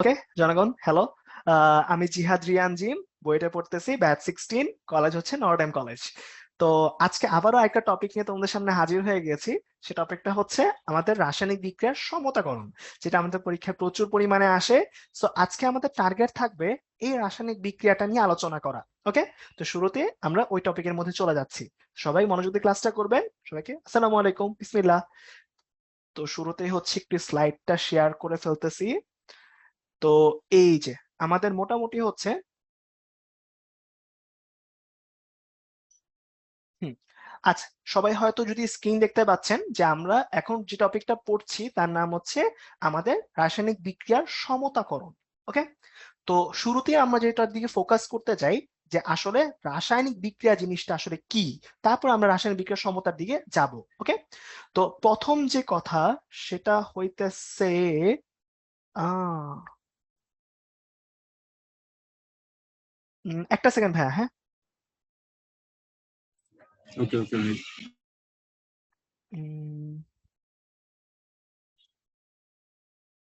ওকে জনগণ, হ্যালো। আমি জিহাদ রিয়ান জিম, বইটা পড়তেছি, ব্যাচ 16, কলেজ হচ্ছে নর্ডেম কলেজ। তো আজকে আবারও একটা টপিক নিয়ে তোমাদের সামনে হাজির হয়ে গেছি। সে টপিকটা হচ্ছে আমাদের রাসায়নিক বিক্রিয়ার সমতাকরণ, যেটা আমাদের পরীক্ষায় প্রচুর পরিমাণে আসে। সো আজকে আমাদের টার্গেট থাকবে এই রাসায়নিক বিক্রিয়াটা নিয়ে আলোচনা করা। ওকে, তো শুরুতে আমরা ওই টপিকের মধ্যে চলে যাচ্ছি। সবাই মনোযোগ দিয়ে ক্লাসটা করবেন। সবাইকে আসসালামু আলাইকুম, বিসমিল্লাহ। তো শুরুতেই হচ্ছে একটু স্লাইডটা শেয়ার করে ফেলতেছি। তো এই যে আমাদের মোটামুটি হচ্ছে হুম আচ্ছা, সবাই হয়তো যদি স্ক্রিন দেখতে পাচ্ছেন যে আমরা এখন যে টপিকটা পড়ছি তার নাম হচ্ছে আমাদের রাসায়নিক বিক্রিয়ার সমতাকরণ। ওকে, তো শুরুতেই আমরা যেটার দিকে ফোকাস করতে চাই যে আসলে রাসায়নিক বিক্রিয়া জিনিসটা আসলে কি, তারপর আমরা রাসায়নিক বিক্রিয়ার সমতার দিকে যাব। ওকে, তো প্রথম যে কথা সেটা হইতেছে আহ একটা সেকেন্ড ভাইয়া, হ্যাঁ। ওকে ওকে ভাই। উম,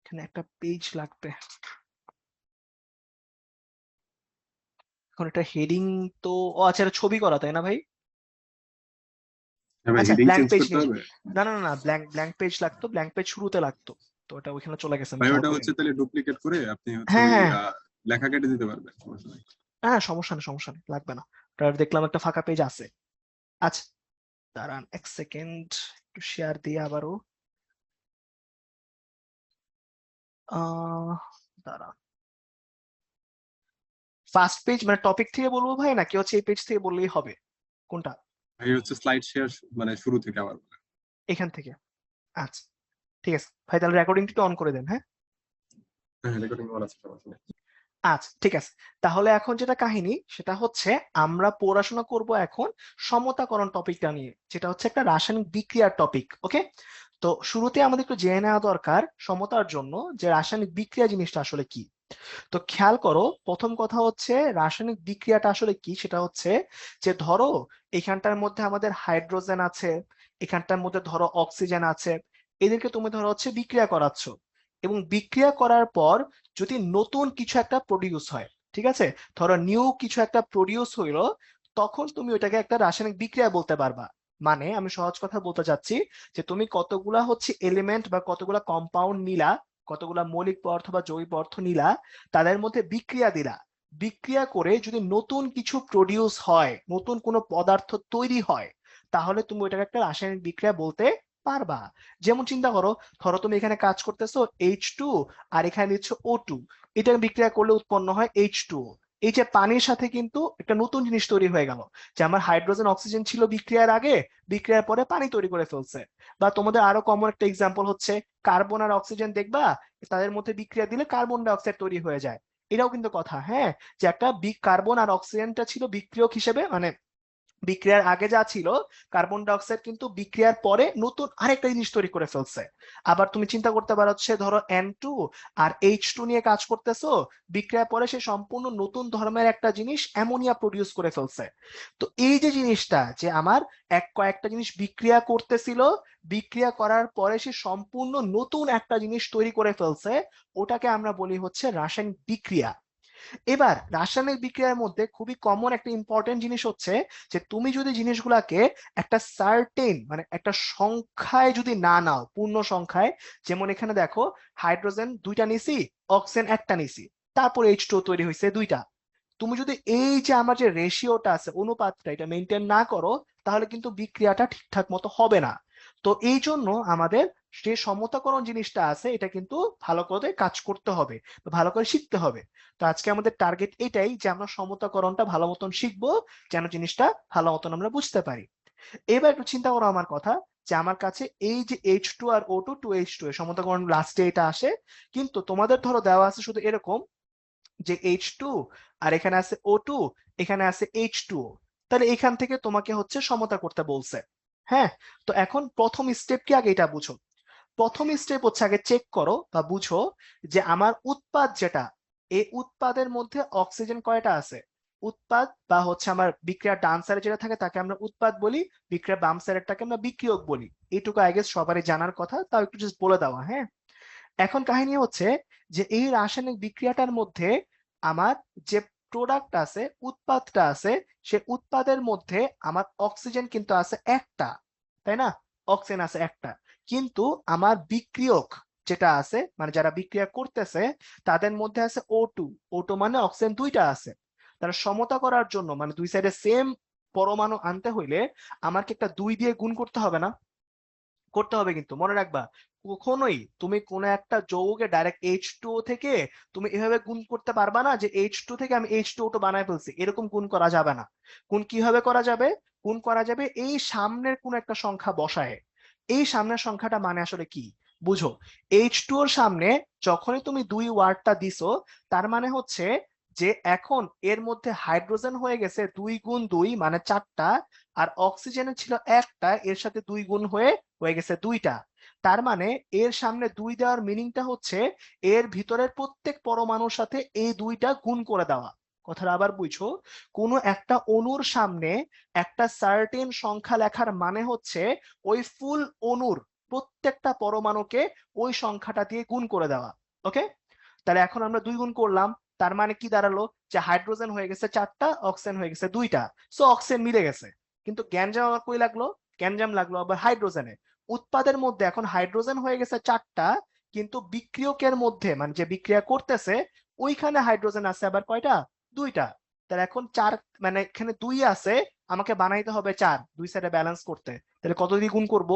এখানে একটা পেজ লাগবে। এখন এটা হেডিং তো, ও আচ্ছা, এটা ছবি করা তাই না ভাই? হ্যাঁ ভাই, আচ্ছা, হেডিং ব্ল্যাঙ্ক চেঞ্জ পেজ করতে নিয়ে, হবে। না না না না, ব্ল্যাঙ্ক ব্ল্যাঙ্ক পেজ লাগতো, ব্ল্যাঙ্ক পেজ শুরুতে লাগতো। তো ওটা ওইখানে চলে গেছে, আমি ভাই খেয়াল ওটা হচ্ছে করিনি। তাহলে ডুপ্লিকেট করে আপনি হচ্ছে হ্যাঁ ওই হ্যাঁ লেখা কেটে দিতে পারবেন, সমস্যা নাই। হ্যাঁ, সমস্যা নেই সমস্যা নেই, লাগবে না। ওটা দেখলাম একটা ফাঁকা পেজ আছে। আচ্ছা, দাঁড়ান এক সেকেন্ড, একটু শেয়ার দিয়ে আবারও। আহ দাঁড়ান, ফার্স্ট পেজ মানে টপিক থেকে বলবো ভাই, নাকি হচ্ছে এই পেজ থেকে বললেই হবে? কোনটা? ভাই হচ্ছে স্লাইড শেয়ার, মানে শুরু থেকে আবার বলেন। এখান থেকে? আচ্ছা, ঠিক আছে ভাই, তাহলে রেকর্ডিংটা একটু অন করে দেন, হ্যাঁ। হ্যাঁ, রেকর্ডিং অন আছে, সমস্যা নেই। আচ্ছা ঠিক আছে, তাহলে এখন যেটা কাহিনী সেটা হচ্ছে আমরা পড়াশোনা করব এখন সমতাকরণ টপিকটা নিয়ে, যেটা হচ্ছে একটা রাসায়নিক বিক্রিয়ার টপিক। ওকে, তো শুরুতে আমাদের একটু জেনে নেওয়া দরকার সমতার জন্য যে রাসায়নিক বিক্রিয়া জিনিসটা আসলে কি। তো খেয়াল করো, প্রথম কথা হচ্ছে রাসায়নিক বিক্রিয়াটা আসলে কি, সেটা হচ্ছে যে ধরো এখানটার মধ্যে আমাদের হাইড্রোজেন আছে, এখানটার মধ্যে ধরো অক্সিজেন আছে, এদেরকে তুমি ধরো হচ্ছে বিক্রিয়া করাচ্ছ, এবং বিক্রিয়া করার পর যদি নতুন কিছু একটা প্রডিউস হয়, ঠিক আছে, ধরো নিউ কিছু একটা প্রডিউস হইলো, তখন তুমি ওইটাকে একটা রাসায়নিক বিক্রিয়া বলতে পারবা। মানে আমি সহজ কথা বলতে চাচ্ছি যে তুমি কতগুলা হচ্ছে এলিমেন্ট বা কতগুলা কম্পাউন্ড নিলা, কতগুলা মৌলিক পদার্থ বা জৈব পদার্থ নিলা, তাদের মধ্যে বিক্রিয়া দিলা, বিক্রিয়া করে যদি নতুন কিছু প্রডিউস হয়, নতুন কোনো পদার্থ তৈরি হয়, তাহলে তুমি ওইটাকে একটা রাসায়নিক বিক্রিয়া বলতে পারবা। যেমন চিন্তা করো, ধরো তুমি এখানে কাজ করতেছো H2, আর এখানে দিচ্ছ O2, এটা বিক্রিয়া করলে উৎপন্ন হয় H2O। এই যে পানির সাথে কিন্তু একটা নতুন জিনিস তৈরি হয়ে গেল, যে আমার হাইড্রোজেন অক্সিজেন ছিল বিক্রিয়ার আগে, বিক্রিয়ার পরে পানি তৈরি করে ফেলছে। বা তোমাদের আরো কমন একটা এক্সাম্পল হচ্ছে কার্বন আর অক্সিজেন, দেখবা তাদের মধ্যে বিক্রিয়া দিলে কার্বন ডাই অক্সাইড তৈরি হয়ে যায়। এটাও কিন্তু কথা, হ্যাঁ, যে একটা কার্বন আর অক্সিজেনটা ছিল বিক্রিয়ক হিসেবে, মানে বিক্রিয়ার আগে যা ছিল কার্বন ডাই অক্সাইড, কিন্তু বিক্রিয়ার পরে নতুন আরেকটা জিনিস তৈরি করে ফেলছে। আবার তুমি চিন্তা করতে পারো হচ্ছে ধরো N2 আর H2 নিয়ে কাজ করতেছো, বিক্রিয়ার পরে সে সম্পূর্ণ নতুন ধর্মের একটা জিনিস অ্যামোনিয়া প্রডিউস করে ফেলছে। তো এই যে জিনিসটা, যে আমার কয়েকটা জিনিস বিক্রিয়া করতেছিল, বিক্রিয়া করার পরে সে সম্পূর্ণ নতুন একটা জিনিস তৈরি করে ফেলছে, ওটাকে আমরা বলি হচ্ছে রাসায়নিক বিক্রিয়া। এবার রাসায়নিক বিক্রিয়ার মধ্যে খুবই কমন একটা ইম্পর্টেন্ট জিনিস হচ্ছে যে তুমি যদি জিনিসগুলাকে একটা সার্টেন মানে একটা সংখ্যায় যদি না নাও, পূর্ণ সংখ্যায়, যেমন এখানে দেখো হাইড্রোজেন দুইটা নিছি, অক্সিজেন একটা নিছি, তারপর H2O তৈরি হয়েছে দুইটা, তুমি যদি এই যে আমার যে রেশিওটা আছে, অনুপাতটা, এটা মেনটেন না করো, তাহলে কিন্তু বিক্রিয়াটা ঠিকঠাক মতো হবে না। তো এই জন্য আমাদের যে সমতাকরণ জিনিসটা আছে এটা কিন্তু ভালো করে কাজ করতে হবে, ভালো করে শিখতে হবে। তো আজকে আমাদের টার্গেট এটাই যে আমরা সমতাকরণটা ভালো মতন শিখবো, যেন জিনিসটা ভালো মতন আমরা বুঝতে পারি। এবার একটু চিন্তা করো আমার কথা, যে আমার কাছে এই যে H2 আর O2, 2H2 এর সমতাকরণ লাস্টে এটা আসে, কিন্তু তোমাদের ধরো দেওয়া আছে শুধু এরকম যে H2, আর এখানে আছে O2, এখানে আছে H2O, তাহলে এখান থেকে তোমাকে হচ্ছে সমতা করতে বলছে। হ্যাঁ, তো এখন প্রথম স্টেপ কি, আগে এটা বুঝো। প্রথম স্টেপ হচ্ছে আগে চেক করো বা বুঝো যে আমার উৎপাদ যেটা, এই উৎপাদের মধ্যে অক্সিজেন কয়টা আছে। উৎপাদ বা হচ্ছে আমার বিক্রিয়ার ডান সাইডে যেটা থাকে তাকে আমরা উৎপাদ বলি, বিক্রিয়ার বাম সাইডেরটাকে আমরা বিক্রিয়ক বলি। এইটুকু আই গেস সবারই জানার কথা, তাও একটু জাস্ট বলে দেওয়া, হ্যাঁ। এখন কাহিনী হচ্ছে যে এই রাসায়নিক বিক্রিয়াটার মধ্যে আমার যে প্রোডাক্ট আছে, উৎপাদটা আছে, সে উৎপাদের মধ্যে আমার অক্সিজেন কিন্তু আছে একটা, তাই না? অক্সিজেন আছে একটা, কিন্তু আমার বিক্রিয়ক যেটা আছে, মানে যারা বিক্রিয়া করতেছে তাদের মধ্যে আছে O2। O2 মানে অক্সিজেন দুইটা আছে। তারা সমতা করার জন্য, মানে দুই সাইডে সেম পরমাণু আনতে হইলে আমাকে একটা 2 দিয়ে গুণ করতে হবে না? করতে হবে, কিন্তু মনে রাখবা কখনোই তুমি কোনো একটা যৌগকে ডাইরেক্ট H2O থেকে তুমি এভাবে গুণ করতে পারবা না যে H2 থেকে আমি H2O2 বানায় ফেলছি, এরকম গুণ করা যাবে না। গুণ কিভাবে করা যাবে? গুণ করা যাবে এই সামনের কোন একটা সংখ্যা বসায়। এই সামনের সংখ্যাটা মানে আসলে কি বুঝো? H2 ওর সামনে যখনই তুমি 2 ওয়ার্ডটা দিছো, তার মানে হচ্ছে যে এখন এর মধ্যে হাইড্রোজেন হয়ে গেছে 2 গুণ 2 মানে 4টা, আর অক্সিজেনের ছিল একটা, এর সাথে 2 গুণ হয়ে গেছে 2টা। তার মানে এর সামনে 2 দেওয়ার মিনিংটা হচ্ছে এর ভিতরের প্রত্যেক পরমাণুর সাথে এই 2টা গুণ করে দেওয়া। কথাটা আবার বুঝো, কোনো একটা অণুর সামনে একটা সার্টেন সংখ্যা লেখার মানে হচ্ছে ওই ফুল অণুর প্রত্যেকটা পরমাণুকে ওই সংখ্যাটা দিয়ে গুণ করে দেওয়া। ওকে, তাহলে এখন আমরা 2 গুণ করলাম, তার মানে কি দাঁড়ালো যে হাইড্রোজেন হয়ে গেছে 4টা, অক্সিজেন হয়ে গেছে 2টা। সো অক্সিজেন মিলে গেছে, কিন্তু গ্যাঞ্জাম আবার কই লাগলো? গ্যাঞ্জাম লাগলো আবার হাইড্রোজেনে। উৎপাদের মধ্যে এখন হাইড্রোজেন হয়ে গেছে 4টা, কিন্তু বিক্রিয়কের মধ্যে মানে যে বিক্রিয়া করতেছে ওইখানে হাইড্রোজেন আছে আবার কয়টা? 2টা। তাহলে এখন 4, মানে এখানে 2 আছে, আমাকে বানাইতে হবে 4 দুই সাইডে ব্যালেন্স করতে। তাহলে কত দিয়ে গুণ করব?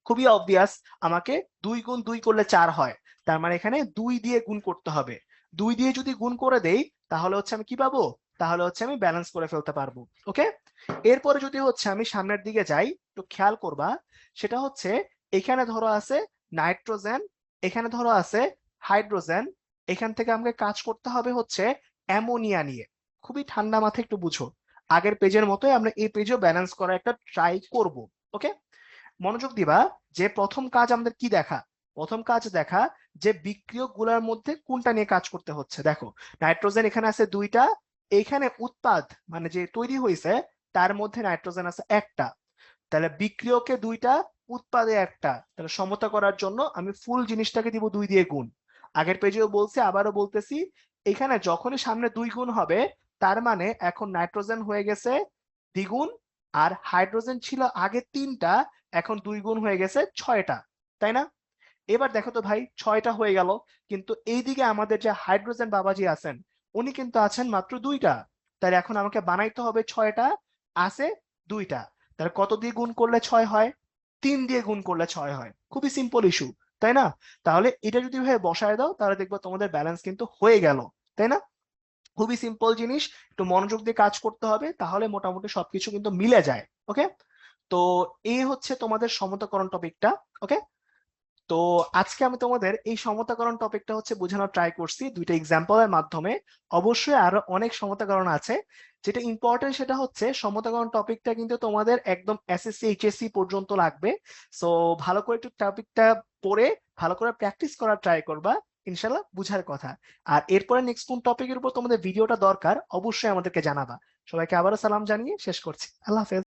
খুবই অবভিয়াস, আমাকে 2 গুণ 2 করলে 4 হয়, তার মানে এখানে 2 দিয়ে গুণ করতে হবে। 2 দিয়ে যদি গুণ করে দেই তাহলে হচ্ছে আমি কি পাবো? তাহলে হচ্ছে আমি ব্যালেন্স করে ফেলতে পারবো। ওকে, এরপরে যদি হচ্ছে আমি সামনের দিকে যাই, একটু খেয়াল করবা, সেটা হচ্ছে এখানে ধরো আছে নাইট্রোজেন, এখানে ধরো আছে হাইড্রোজেন, এখান থেকে আমাকে কাজ করতে হবে হচ্ছে অ্যামোনিয়া নিয়ে। খুবই ঠান্ডা মাথায় একটু বুঝো, আগের পেজের মতোই আমরা এই পেজও ব্যালেন্স করার একটা ট্রাই করব। ওকে, মনোযোগ দিবা যে প্রথম কাজ আমাদের কি দেখা? প্রথম কাজ দেখা যে বিক্রিয়ক গুলার মধ্যে কোনটা নিয়ে কাজ করতে হচ্ছে। দেখো, নাইট্রোজেন এখানে আছে 2টা, এইখানে উৎপাদ মানে যে তৈরি হয়েছে তার মধ্যে নাইট্রোজেন আছে একটা, তাহলে বিক্রিয়কে 2টা, উৎপাদে একটা, তাহলে সমতা করার জন্য আমি ফুল জিনিসটাকে দিব 2 দিয়ে গুণ। আগের পেজেও বলছি, আবারও বলতেছি, এখানে যখনই সামনে 2 গুণ হবে তার মানে এখন নাইট্রোজেন হয়ে গেছে দ্বিগুণ, আর হাইড্রোজেন ছিল আগে 3টা, এখন 2 গুণ হয়ে গেছে 6টা, তাই না? এবার দেখো তো ভাই, 6টা হয়ে গেল, কিন্তু এইদিকে আমাদের যে হাইড্রোজেন বাবাজি আছেন উনি কিন্তু আছেন মাত্র 2টা। তাহলে এখন আমাকে বানাইতে হবে 6টা, আছে 2টা। তাহলে কত দিয়ে গুণ করলে 6 হয়? 3 দিয়ে গুণ করলে 6 হয়। খুবই সিম্পল ইস্যু, তাই না? তাহলে এটা যদি ভাই বসায় দাও তাহলে দেখবো তোমাদের ব্যালেন্স কিন্তু হয়ে গেল, তাই না? খুবই সিম্পল জিনিস, একটু মনোযোগ দিয়ে কাজ করতে হবে, তাহলে মোটামুটি সবকিছু কিন্তু মিলে যায়। ওকে, তো এই হচ্ছে তোমাদের সমতাকরণ টপিকটা। ওকে, তো আজকে আমি তোমাদের এই সমতাকরণ টপিকটা হচ্ছে বোঝানোর ট্রাই করছি 2টা এক্সাম্পলের মাধ্যমে। অবশ্যই আরো অনেক সমতাকরণ আছে, যেটা ইম্পর্টেন্ট সেটা হচ্ছে সমতাকরণ টপিকটা কিন্তু তোমাদের একদম এসএসসি এইচএসসি পর্যন্ত লাগবে। সো ভালো করে একটু টপিকটা পড়ে ভালো করে প্র্যাকটিস করার ট্রাই করবা, ইনশাল্লাহ বুঝার কথা। আর এরপরে নেক্সট কোন টপিকের উপর তোমাদের ভিডিওটা দরকার অবশ্যই আমাদেরকে জানাবা। সবাইকে আবারও সালাম জানিয়ে শেষ করছি। আল্লাহ হাফেজ।